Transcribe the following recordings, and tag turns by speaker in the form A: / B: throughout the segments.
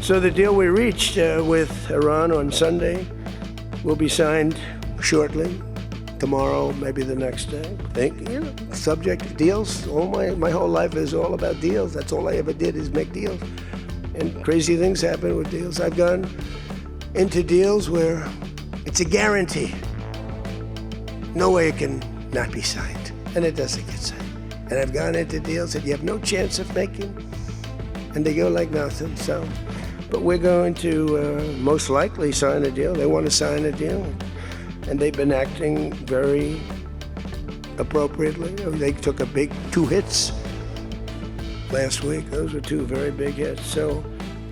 A: So the deal we reached with Iran on Sunday will be signed shortly, tomorrow, maybe the next day. Subject deals. My whole life is all about deals. That's all I ever did is make deals. And crazy things happen with deals. I've gone into deals where it's a guarantee. No way it can not be signed. And it doesn't get signed. And I've gone into deals that you have no chance of making, and they go like nothing. But we're going to most likely sign a deal. They want to sign a deal, and they've been acting very appropriately. They took a big 2 hits last week. Those were 2 very big hits. So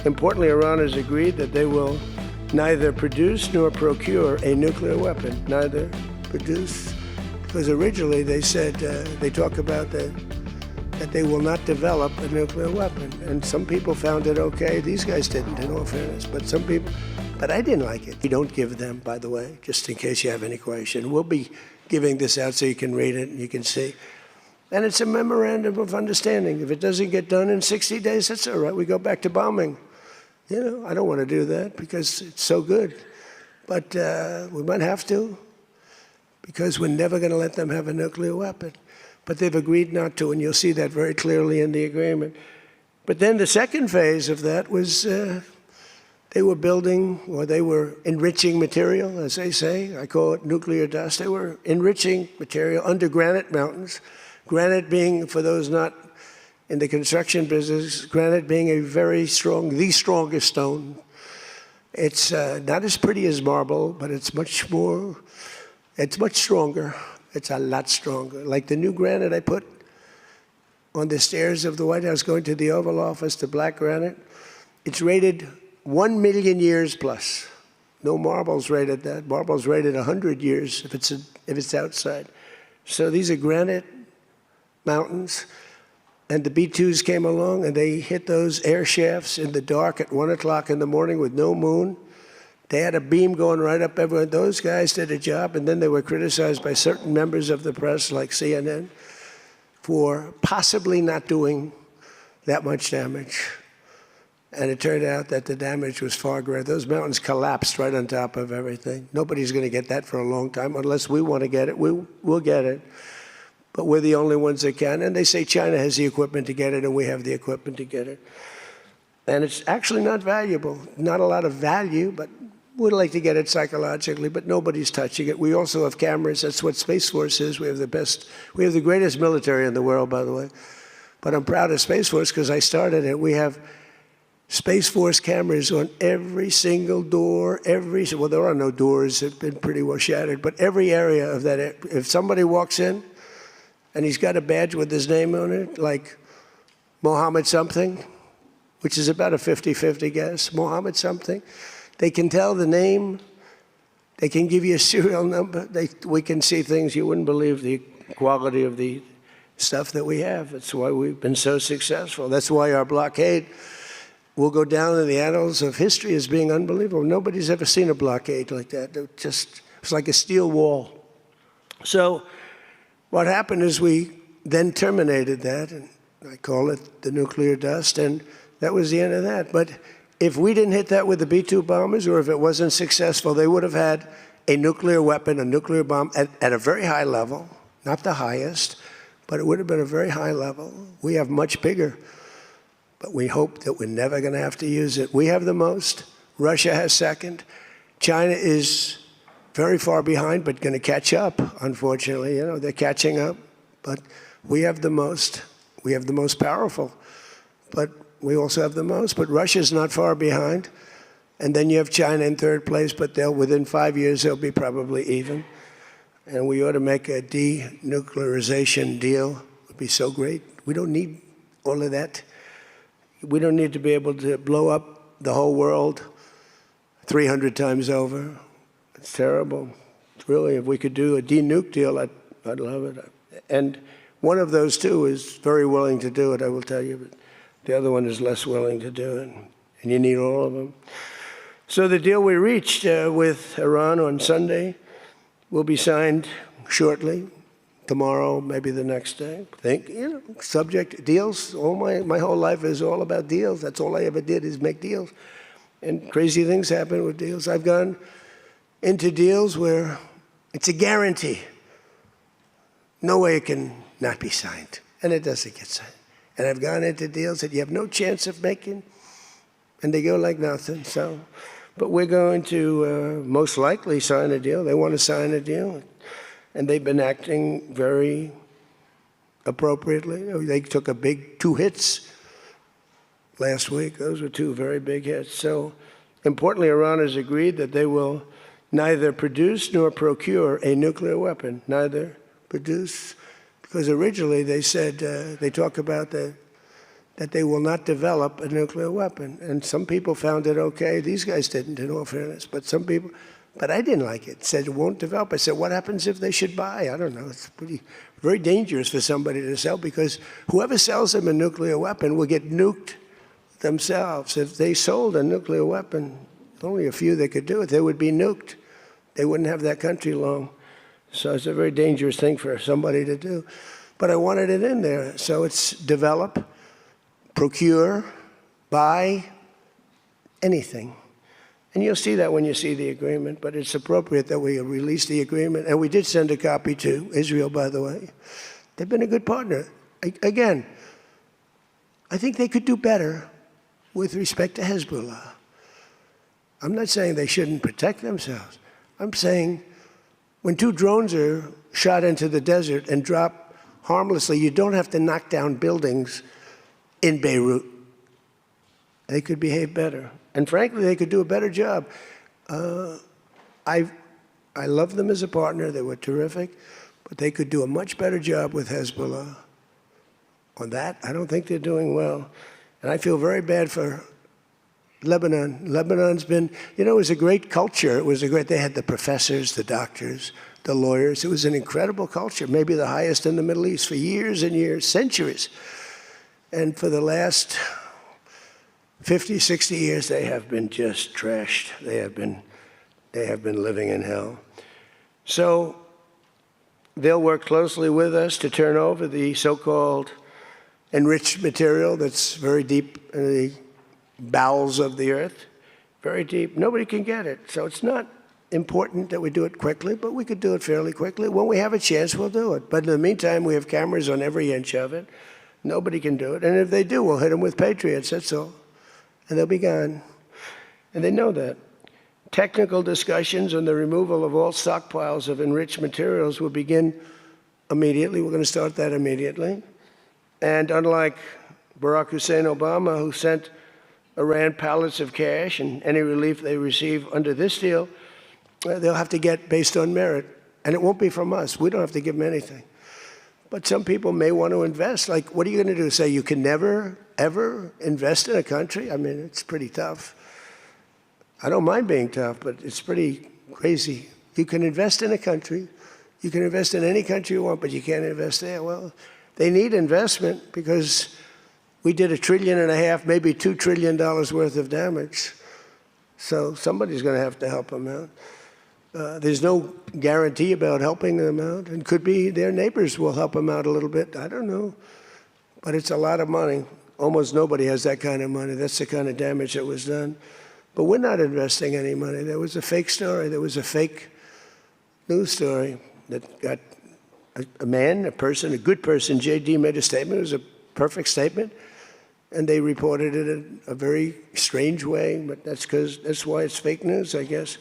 A: importantly, Iran has agreed that they will neither produce nor procure a nuclear weapon. Neither produce, because originally they said, they talk about that they will not develop a nuclear weapon. And some people found it okay. These guys didn't, in all fairness. But I didn't like it. You don't give them, by the way, just in case you have any question. We'll be giving this out so you can read it and you can see. And it's a memorandum of understanding. If it doesn't get done in 60 days, that's all right. We go back to bombing. I don't want to do that because it's so good. But we might have to, because we're never going to let them have a nuclear weapon. But they've agreed not to, and you'll see that very clearly in the agreement. But then the second phase of that was they were building, or they were enriching material, as they say. I call it nuclear dust. They were enriching material under granite mountains. Granite being, for those not in the construction business, granite being a very strong, the strongest stone. It's not as pretty as marble, but it's much stronger. It's a lot stronger. Like the new granite I put on the stairs of the White House going to the Oval Office, the black granite, it's rated 1 million years plus. No marble's rated that. Marble's rated 100 years if it's outside. So these are granite mountains. And the B-2s came along and they hit those air shafts in the dark at 1 o'clock in the morning with no moon. They had a beam going right up everywhere. Those guys did a job, and then they were criticized by certain members of the press, like CNN, for possibly not doing that much damage. And it turned out that the damage was far greater. Those mountains collapsed right on top of everything. Nobody's going to get that for a long time. Unless we want to get it, we'll get it. But we're the only ones that can. And they say China has the equipment to get it, and we have the equipment to get it. And it's actually not valuable. Not a lot of value, but we'd like to get it psychologically, but nobody's touching it. We also have cameras. That's what Space Force is. We have the greatest military in the world, by the way. But I'm proud of Space Force because I started it. We have Space Force cameras on every single door, well, there are no doors. They've been pretty well shattered, but every area of that. If somebody walks in and he's got a badge with his name on it, like Mohammed something, which is about a 50-50 guess, Mohammed something, they can tell the name. They can give you a serial number. We can see things you wouldn't believe, the quality of the stuff that we have. That's why we've been so successful. That's why our blockade will go down in the annals of history as being unbelievable. Nobody's ever seen a blockade like that. It's like a steel wall. So what happened is we then terminated that, and I call it the nuclear dust, and that was the end of that. But if we didn't hit that with the B-2 bombers, or if it wasn't successful, they would have had a nuclear weapon, a nuclear bomb at a very high level, not the highest, but it would have been a very high level. We have much bigger, but we hope that we're never going to have to use it. We have the most. Russia has second. China is very far behind, but going to catch up, unfortunately. They're catching up, but we have the most. We have the most powerful, but we also have the most, but Russia's not far behind. And then you have China in third place, but within 5 years, they'll be probably even. And we ought to make a denuclearization deal. It would be so great. We don't need all of that. We don't need to be able to blow up the whole world 300 times over. It's terrible. It's really, if we could do a denuke deal, I'd love it. And one of those two is very willing to do it, I will tell you. But the other one is less willing to do it, and you need all of them. So the deal we reached with Iran on Sunday will be signed shortly, tomorrow, maybe the next day. Subject deals. My whole life is all about deals. That's all I ever did is make deals. And crazy things happen with deals. I've gone into deals where it's a guarantee. No way it can not be signed. And it doesn't get signed. And I've gone into deals that you have no chance of making, and they go like nothing. But we're going to most likely sign a deal. They want to sign a deal. And they've been acting very appropriately. They took a big 2 hits last week. Those were 2 very big hits. So importantly, Iran has agreed that they will neither produce nor procure a nuclear weapon. Neither produce, because originally they said, they talk about that they will not develop a nuclear weapon. And some people found it okay. These guys didn't, in all fairness. But some people, but I didn't like it. Said it won't develop. I said, what happens if they should buy? I don't know. It's very dangerous for somebody to sell, because whoever sells them a nuclear weapon will get nuked themselves. If they sold a nuclear weapon, only a few that could do it, they would be nuked. They wouldn't have that country long. So it's a very dangerous thing for somebody to do. But I wanted it in there. So it's develop, procure, buy, anything. And you'll see that when you see the agreement, but it's appropriate that we release the agreement. And we did send a copy to Israel, by the way. They've been a good partner. Again, I think they could do better with respect to Hezbollah. I'm not saying they shouldn't protect themselves. I'm saying when 2 drones are shot into the desert and drop harmlessly, you don't have to knock down buildings in Beirut. They could behave better. And frankly, they could do a better job. I love them as a partner. They were terrific. But they could do a much better job with Hezbollah. On that, I don't think they're doing well. And I feel very bad for Lebanon. Lebanon's been, it was a great culture. They had the professors, the doctors, the lawyers. It was an incredible culture, maybe the highest in the Middle East for years and years, centuries. And for the last 50, 60 years, they have been just trashed. They have been living in hell. So they'll work closely with us to turn over the so-called enriched material that's very deep in the bowels of the earth, very deep. Nobody can get it. So it's not important that we do it quickly, but we could do it fairly quickly. When we have a chance, we'll do it. But in the meantime, we have cameras on every inch of it. Nobody can do it. And if they do, we'll hit them with Patriots, that's all. And they'll be gone. And they know that. Technical discussions on the removal of all stockpiles of enriched materials will begin immediately. We're going to start that immediately. And unlike Barack Hussein Obama, who sent Iran pallets of cash and any relief they receive under this deal, they'll have to get based on merit. And it won't be from us. We don't have to give them anything. But some people may want to invest. Like, what are you going to do? Say you can never, ever invest in a country? I mean, it's pretty tough. I don't mind being tough, but it's pretty crazy. You can invest in a country. You can invest in any country you want, but you can't invest there. Well, they need investment because we did $1.5 trillion, maybe $2 trillion worth of damage. So somebody's going to have to help them out. There's no guarantee about helping them out. And could be their neighbors will help them out a little bit. I don't know. But it's a lot of money. Almost nobody has that kind of money. That's the kind of damage that was done. But we're not investing any money. There was a fake story. There was a fake news story that got a man, a person, a good person. J.D. made a statement. It was a perfect statement. And they reported it in a very strange way. But that's why it's fake news, I guess.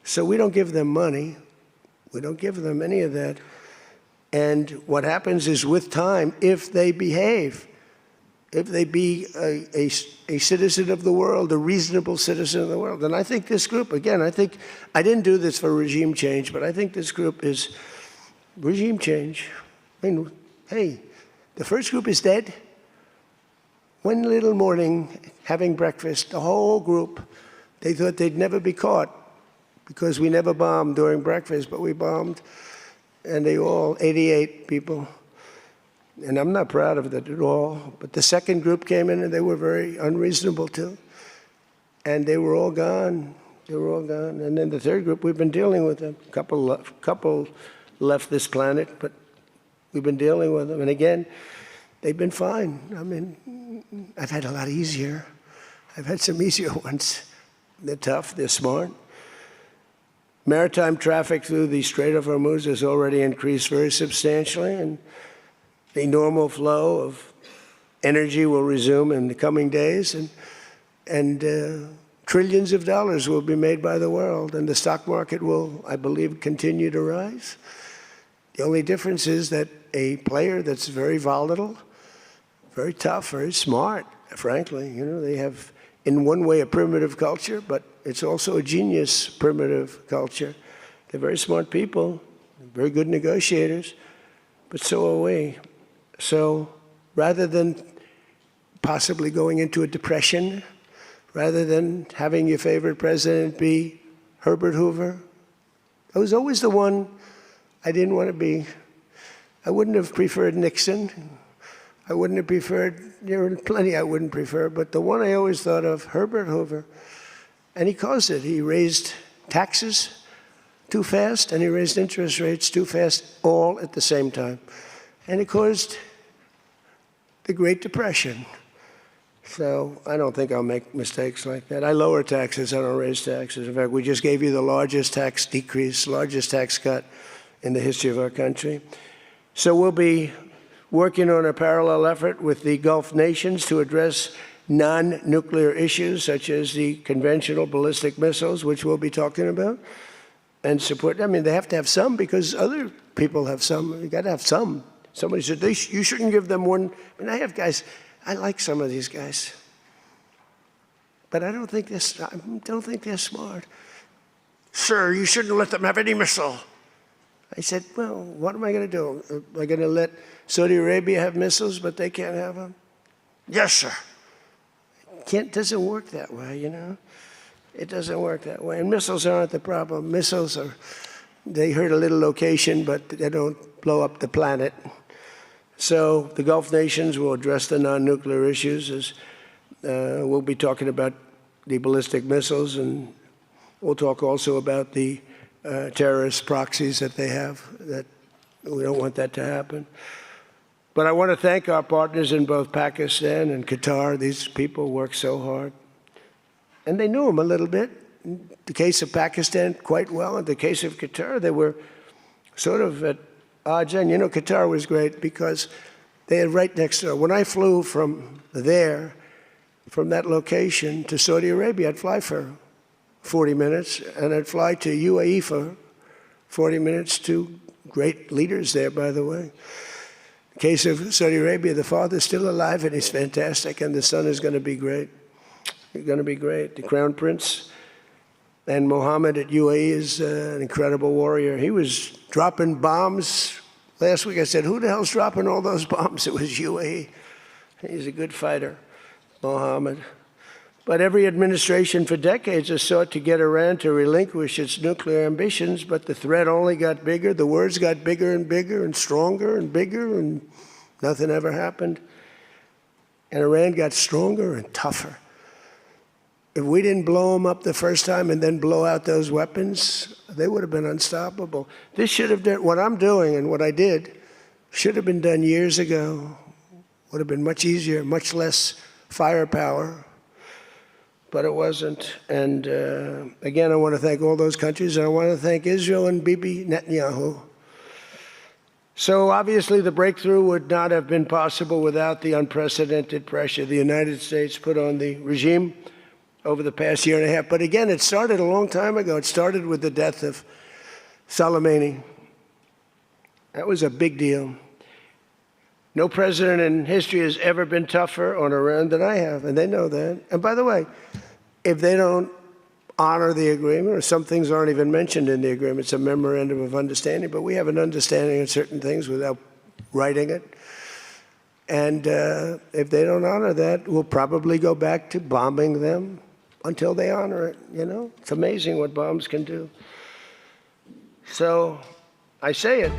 A: So we don't give them money. We don't give them any of that. And what happens is with time, if they behave, if they be a citizen of the world, a reasonable citizen of the world. And I think this group, again, I didn't do this for regime change, but I think this group is regime change. I mean, hey, the first group is dead. One little morning, having breakfast, the whole group, they thought they'd never be caught because we never bombed during breakfast, but we bombed. And they all, 88 people. And I'm not proud of that at all. But the second group came in and they were very unreasonable too. And they were all gone. They were all gone. And then the third group, we've been dealing with them. A couple left this planet, but We've been dealing with them. And again, they've been fine. I mean, I've had a lot easier. I've had some easier ones. They're tough, they're smart. Maritime traffic through the Strait of Hormuz has already increased very substantially, and the normal flow of energy will resume in the coming days, and trillions of dollars will be made by the world, and the stock market will, I believe, continue to rise. The only difference is that a player that's very volatile, very tough, very smart, frankly, they have, in one way, a primitive culture, but it's also a genius primitive culture. They're very smart people, very good negotiators, but so are we. So rather than possibly going into a depression, rather than having your favorite president be Herbert Hoover, I was always the one I didn't want to be. I wouldn't have preferred Nixon. I wouldn't have preferred, there are plenty I wouldn't prefer, but the one I always thought of, Herbert Hoover, and he caused it. He raised taxes too fast, and he raised interest rates too fast, all at the same time. And it caused the Great Depression. So I don't think I'll make mistakes like that. I lower taxes, I don't raise taxes. In fact, we just gave you the largest tax decrease, largest tax cut in the history of our country. So we'll be working on a parallel effort with the Gulf nations to address non-nuclear issues, such as the conventional ballistic missiles, which we'll be talking about, and support. I mean, they have to have some because other people have some. You got to have some. Somebody said, you shouldn't give them one. I mean, I have guys, I like some of these guys, but I don't think they're smart. Sir, you shouldn't let them have any missile. I said, well, what am I going to do? Am I going to let Saudi Arabia have missiles, but they can't have them? Yes, sir. It doesn't work that way, It doesn't work that way. And missiles aren't the problem. Missiles they hurt a little location, but they don't blow up the planet. So the Gulf nations will address the non-nuclear issues. As we'll be talking about the ballistic missiles, and we'll talk also about the terrorist proxies that they have. That we don't want that to happen. But I want to thank our partners in both Pakistan and Qatar. These people work so hard. And they knew him a little bit. In the case of Pakistan, quite well. In the case of Qatar, they were sort of at odds. And Qatar was great because they had right next door. When I flew from there, from that location to Saudi Arabia, I'd fly for 40 minutes, and I'd fly to UAE for 40 minutes, to great leaders there, by the way. In the case of Saudi Arabia, the father's still alive, and he's fantastic, and the son is going to be great. He's going to be great. The Crown Prince and Mohammed at UAE is an incredible warrior. He was dropping bombs. Last week I said, who the hell's dropping all those bombs? It was UAE. He's a good fighter, Mohammed. But every administration for decades has sought to get Iran to relinquish its nuclear ambitions, but the threat only got bigger. The words got bigger and bigger and stronger and bigger, and nothing ever happened. And Iran got stronger and tougher. If we didn't blow them up the first time and then blow out those weapons, they would have been unstoppable. This should have done, what I'm doing and what I did, should have been done years ago. Would have been much easier, much less firepower. But it wasn't. And again, I want to thank all those countries, and I want to thank Israel and Bibi Netanyahu. So obviously the breakthrough would not have been possible without the unprecedented pressure the United States put on the regime over the past year and a half. But again, it started a long time ago. It started with the death of Soleimani. That was a big deal. No president in history has ever been tougher on Iran than I have, and they know that. And by the way, if they don't honor the agreement, or some things aren't even mentioned in the agreement, it's a memorandum of understanding, but we have an understanding of certain things without writing it. And if they don't honor that, we'll probably go back to bombing them until they honor it, It's amazing what bombs can do. So I say it.